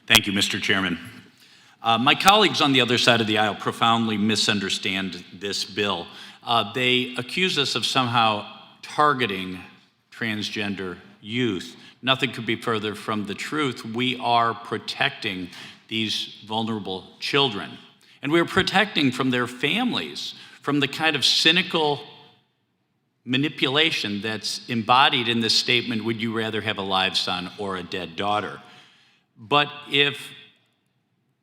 Thank you, Mr. Chairman. My colleagues on the other side of the aisle profoundly misunderstand this bill. They accuse us of somehow targeting transgender youth. Nothing could be further from the truth. We are protecting these vulnerable children. And we're protecting from their families, from the kind of cynical manipulation that's embodied in this statement, would you rather have a live son or a dead daughter? But if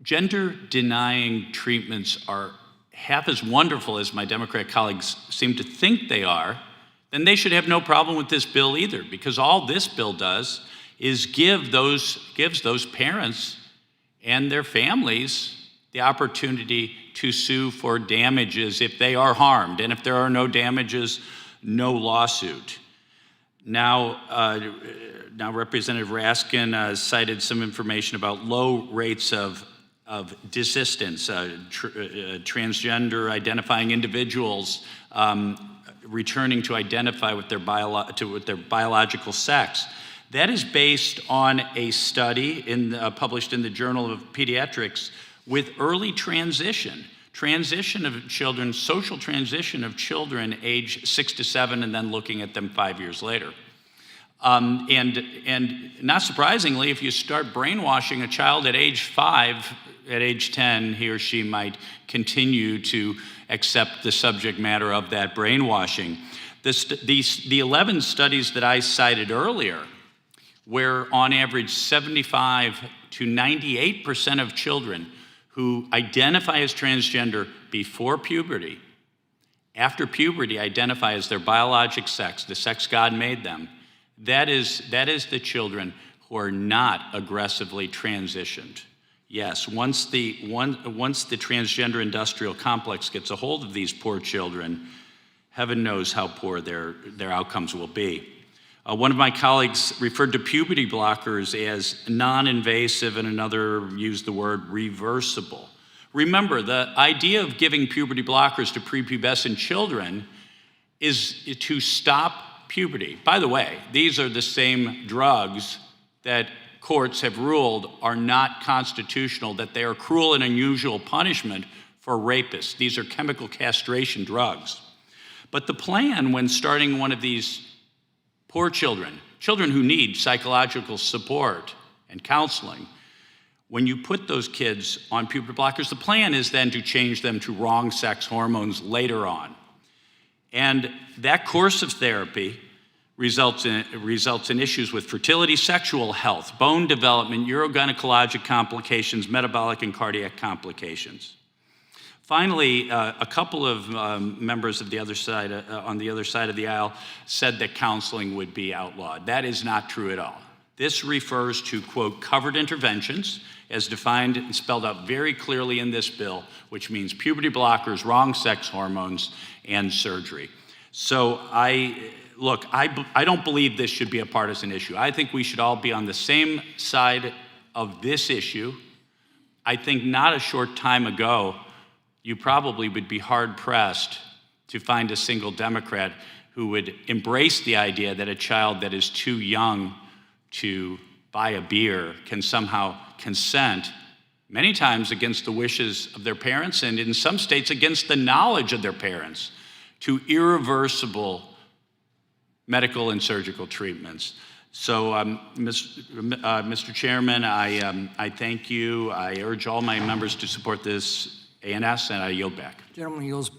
gender-denying treatments are half as wonderful as my Democrat colleagues seem to think they are, then they should have no problem with this bill either, because all this bill does is gives those parents and their families the opportunity to sue for damages if they are harmed. And if there are no damages, no lawsuit. Now Representative Raskin cited some information about low rates of desistance, transgender identifying individuals returning to identify with their biological sex. That is based on a study published in the Journal of Pediatrics with early transition of children, social transition of children age 6 to 7, and then looking at them 5 years later. And not surprisingly, if you start brainwashing a child at age 5, at age 10, he or she might continue to accept the subject matter of that brainwashing. The 11 studies that I cited earlier, where on average 75 to 98% of children who identify as transgender before puberty, after puberty identify as their biologic sex, the sex God made them, that is the children who are not aggressively transitioned. Yes, once the transgender industrial complex gets a hold of these poor children, heaven knows how poor their outcomes will be. One of my colleagues referred to puberty blockers as non-invasive, and another used the word reversible. Remember, the idea of giving puberty blockers to prepubescent children is to stop puberty. By the way, these are the same drugs that courts have ruled are not constitutional, that they are cruel and unusual punishment for rapists. These are chemical castration drugs. But the plan when starting one of these poor children who need psychological support and counseling, when you put those kids on puberty blockers, the plan is then to change them to wrong sex hormones later on. And that course of therapy results in issues with fertility, sexual health, bone development, urogynecologic complications, metabolic and cardiac complications. Finally, a couple of members of the other side, on the other side of the aisle said that counseling would be outlawed. That is not true at all. This refers to, quote, covered interventions, as defined and spelled out very clearly in this bill, which means puberty blockers, wrong sex hormones, and surgery. So I don't believe this should be a partisan issue. I think we should all be on the same side of this issue. I think not a short time ago, you probably would be hard-pressed to find a single Democrat who would embrace the idea that a child that is too young to buy a beer can somehow consent, many times against the wishes of their parents, and in some states against the knowledge of their parents, to irreversible medical and surgical treatments. So, Mr. Chairman, I thank you. I urge all my members to support this ANS, and I yield back. Gentleman yields.